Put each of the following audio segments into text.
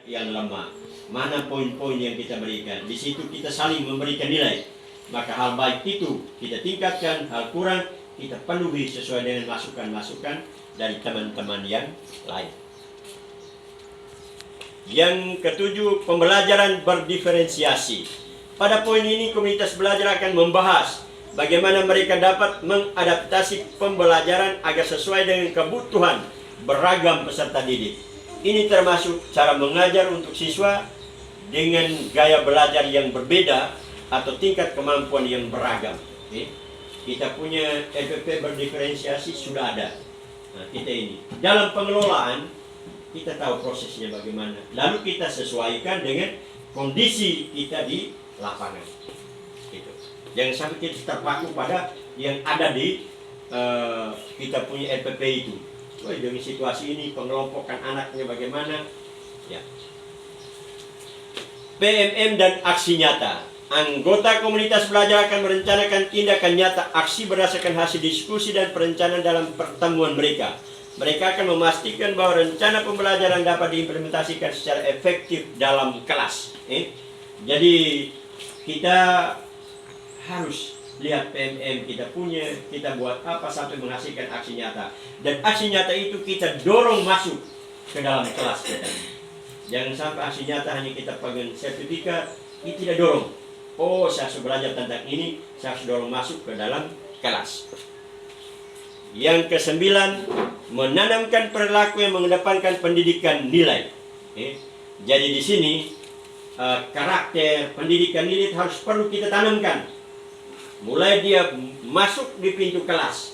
yang lemah, mana poin-poin yang kita berikan. Di situ kita saling memberikan nilai. Maka hal baik itu kita tingkatkan, hal kurang kita penuhi sesuai dengan masukan-masukan dari teman-teman yang lain. Yang ketujuh, pembelajaran berdiferensiasi. Pada poin ini komunitas belajar akan membahas bagaimana mereka dapat mengadaptasi pembelajaran agar sesuai dengan kebutuhan beragam peserta didik. Ini termasuk cara mengajar untuk siswa dengan gaya belajar yang berbeda atau tingkat kemampuan yang beragam. Kita punya LPP berdiferensiasi sudah ada. Nah, kita ini dalam pengelolaan kita tahu prosesnya bagaimana. Lalu kita sesuaikan dengan kondisi kita di lapangan. Gitu. Jangan sampai kita terpaku pada yang ada di kita punya LPP itu. Dengan situasi ini pengelompokan anaknya bagaimana? Ya. PMM dan aksi nyata. Anggota komunitas belajar akan merencanakan tindakan nyata aksi berdasarkan hasil diskusi dan perencanaan dalam pertemuan mereka. Mereka akan memastikan bahwa rencana pembelajaran dapat diimplementasikan secara efektif dalam kelas. Jadi kita harus lihat PMM kita punya, kita buat apa sampai menghasilkan aksi nyata. Dan aksi nyata itu kita dorong masuk ke dalam kelas kita. Jangan sampai aksi nyata hanya kita pegang sertifikat, ini tidak dorong. Oh, saya harus belajar tentang ini, saya harus dorong masuk ke dalam kelas. Yang kesembilan, menanamkan perilaku yang mengedepankan pendidikan nilai. Jadi di sini karakter pendidikan nilai harus perlu kita tanamkan. Mulai dia masuk di pintu kelas,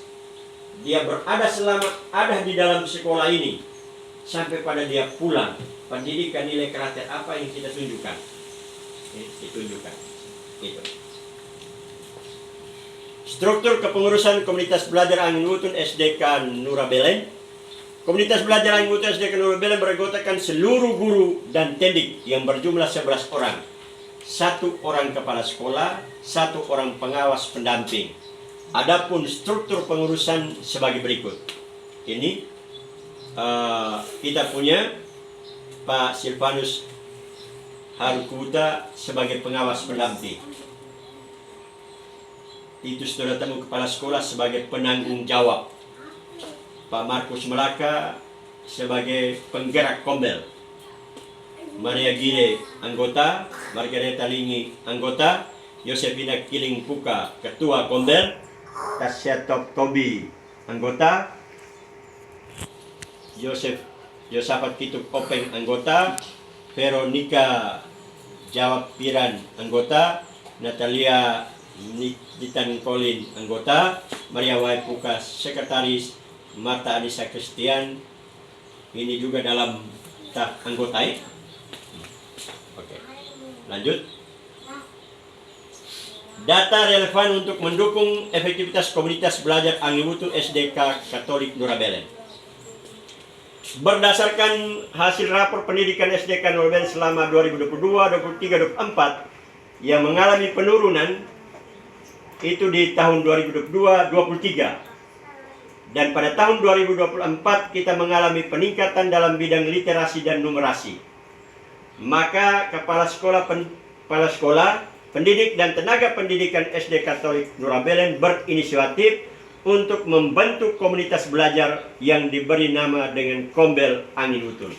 dia berada selama ada di dalam sekolah ini, sampai pada dia pulang. Pendidikan nilai karakter apa yang kita tunjukkan? Ditunjukkan. Itu. Struktur kepengurusan komunitas belajar Angin Utun SDK Nurabelen. Komunitas belajar Angin Utun SDK Nurabelen beranggotakan seluruh guru dan tendik yang berjumlah 11 orang. 1 orang kepala sekolah, 1 orang pengawas pendamping. Adapun struktur pengurusan sebagai berikut. Ini kita punya Pak Silvanus Harukuta sebagai pengawas pendamping. Itu Saudara Temu kepala sekolah sebagai penanggung jawab. Pak Markus Melaka sebagai penggerak kombel. Maria Gire anggota, Margareta Lingi anggota, Yosefina Kiling Puka ketua kombel, Tasya Tobi anggota, Yosafat Kituk Kopeng anggota, Veronica Jawab Piran anggota, Natalia Nitan Kolin anggota, Maria Waipuka sekretaris, Marta Anissa Christian ini juga dalam tak anggota. Oke. Lanjut. Data relevan untuk mendukung efektivitas komunitas belajar Angin Utun SDK Katolik Nurabelen. Berdasarkan hasil rapor pendidikan SDK Nurabelen selama 2022, 2023, 2024 yang mengalami penurunan itu di tahun 2022-2023 dan pada tahun 2024 kita mengalami peningkatan dalam bidang literasi dan numerasi. Maka kepala sekolah, pendidik dan tenaga pendidikan SD Katolik Nurabelen berinisiatif untuk membentuk komunitas belajar yang diberi nama dengan Kombel Angin Utun.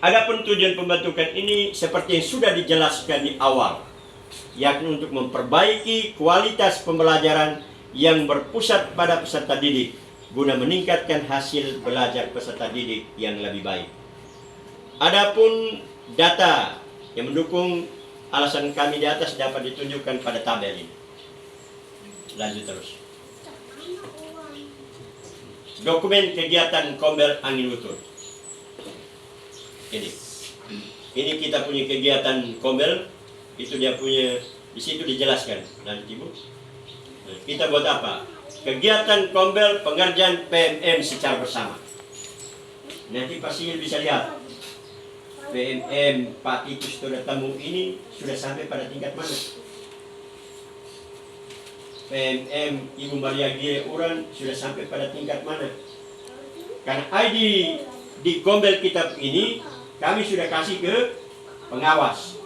Adapun tujuan pembentukan ini seperti yang sudah dijelaskan di awal, yakni untuk memperbaiki kualitas pembelajaran yang berpusat pada peserta didik guna meningkatkan hasil belajar peserta didik yang lebih baik. Adapun data yang mendukung alasan kami di atas dapat ditunjukkan pada tabel ini. Lanjut terus. Dokumen kegiatan Kombel Angin Utun. Ini kita punya kegiatan Kombel, itu dia punya, di situ dijelaskan. Lanjut Ibu. Kita buat apa? Kegiatan Kombel pengerjaan PMM secara bersama. Nanti pasti bisa lihat. PMM Pak Titus Saudara Temu ini sudah sampai pada tingkat mana? PMM Ibu Maria Gire Uran sudah sampai pada tingkat mana? Karena ID di Kombel kitab ini kami sudah kasih ke pengawas.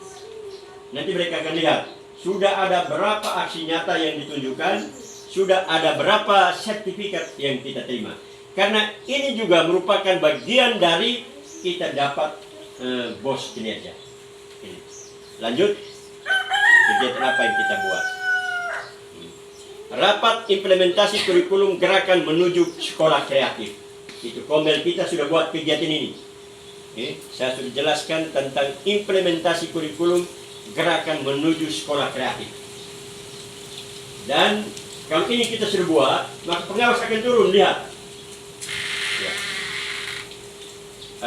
Nanti mereka akan lihat sudah ada berapa aksi nyata yang ditunjukkan, sudah ada berapa sertifikat yang kita terima. Karena ini juga merupakan bagian dari kita dapat bos kinerja. Ini. Lanjut, kegiatan apa yang kita buat? Rapat implementasi kurikulum gerakan menuju sekolah kreatif. Itu Komel kita sudah buat kegiatan ini. Saya sudah jelaskan tentang implementasi kurikulum gerakan menuju sekolah kreatif. Dan kalau ini kita sudah buat, maka pengawas akan turun, lihat. Ya.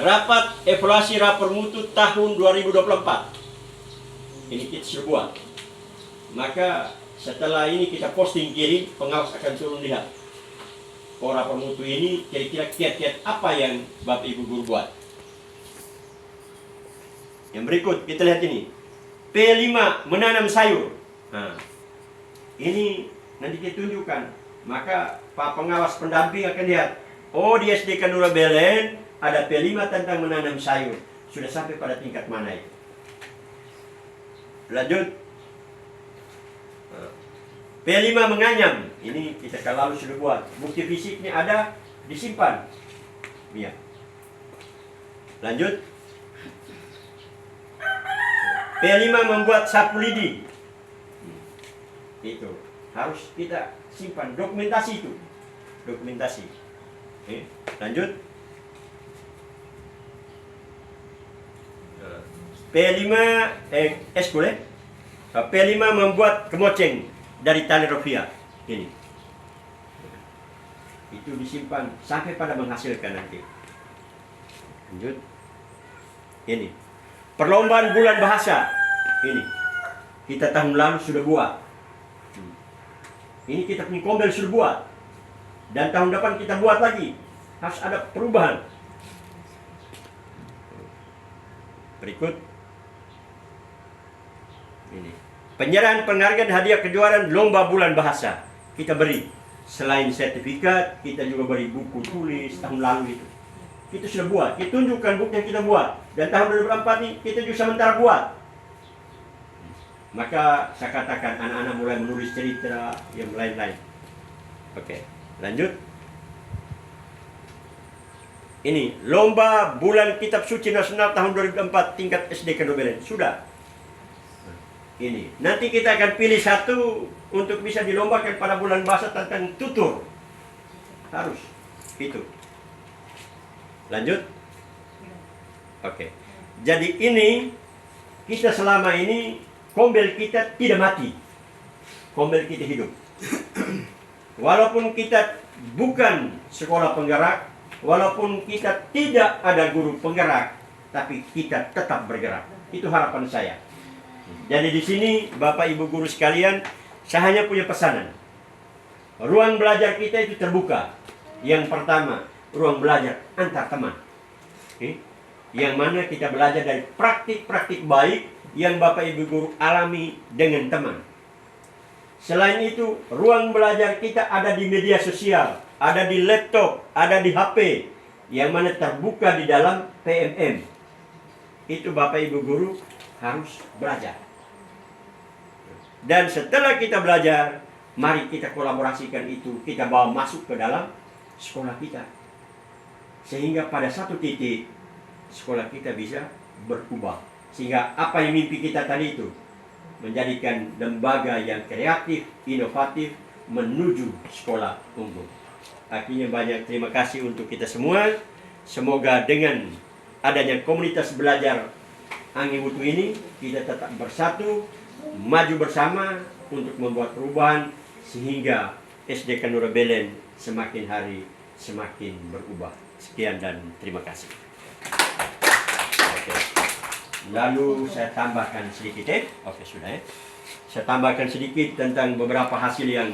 Rapat evaluasi rapor mutu tahun 2024. Ini kita sudah buat. Maka setelah ini kita posting kirim, pengawas akan turun, lihat. Oh, rapor mutu ini kira-kira kiat-kiat apa yang Bapak Ibu Guru buat. Yang berikut kita lihat ini. P5 menanam sayur. Nah, ini nanti kita tunjukkan. Maka Pak Pengawas pendamping akan lihat. Oh, di SD Kanura Belen ada P5 tentang menanam sayur. Sudah sampai pada tingkat mana itu? Lanjut. P5 menganyam. Ini kita kalau lalu sudah buat. Bukti fisiknya ada, disimpan. Ya. Lanjut. P5 membuat sapu lidi. Itu harus kita simpan, dokumentasi itu. Dokumentasi. Oke, lanjut. P5 boleh? P5 membuat kemoceng dari tali rofia. Ini. Itu disimpan sampai pada menghasilkan nanti. Lanjut. Ini. Perlombaan bulan bahasa. Ini. Kita tahun lalu sudah buat. Ini kita punya Komel sudah buat. Dan tahun depan kita buat lagi. Harus ada perubahan. Berikut. Ini. Penyerahan penghargaan hadiah kejuaraan lomba bulan bahasa. Kita beri. Selain sertifikat, kita juga beri buku tulis tahun lalu itu. Kita sudah buat, kita tunjukkan bukti yang kita buat. Dan tahun 2004 ini kita juga sementara buat. Maka saya katakan anak-anak mulai menulis cerita yang lain-lain. Oke, lanjut. Ini lomba bulan kitab suci nasional tahun 2004 tingkat SD Kanobelen. Sudah. Ini nanti kita akan pilih satu untuk bisa dilombakan pada bulan bahasa tentang tutur. Harus itu. Lanjut. Oke. Jadi ini kita selama ini Komel kita tidak mati. Komel kita hidup. Walaupun kita bukan sekolah penggerak, walaupun kita tidak ada guru penggerak, tapi kita tetap bergerak. Itu harapan saya. Jadi di sini Bapak Ibu guru sekalian, saya hanya punya pesanan. Ruang belajar kita itu terbuka. Yang pertama, ruang belajar antar teman. Yang mana kita belajar dari praktik-praktik baik yang Bapak Ibu guru alami dengan teman. Selain itu, ruang belajar kita ada di media sosial, ada di laptop, ada di HP, yang mana terbuka di dalam PMM. Itu Bapak Ibu guru harus belajar. Dan setelah kita belajar, mari kita kolaborasikan itu, kita bawa masuk ke dalam sekolah kita. Sehingga pada satu titik, sekolah kita bisa berubah. Sehingga apa yang mimpi kita tadi itu, menjadikan lembaga yang kreatif, inovatif, menuju sekolah unggul. Akhirnya banyak terima kasih untuk kita semua. Semoga dengan adanya komunitas belajar Angin Wutu ini, kita tetap bersatu, maju bersama untuk membuat perubahan, sehingga SD Kanura Belen semakin hari semakin berubah. Sekian dan terima kasih. Oke. Lalu saya tambahkan sedikit Oke, sudah ya. Saya tambahkan sedikit tentang beberapa hasil yang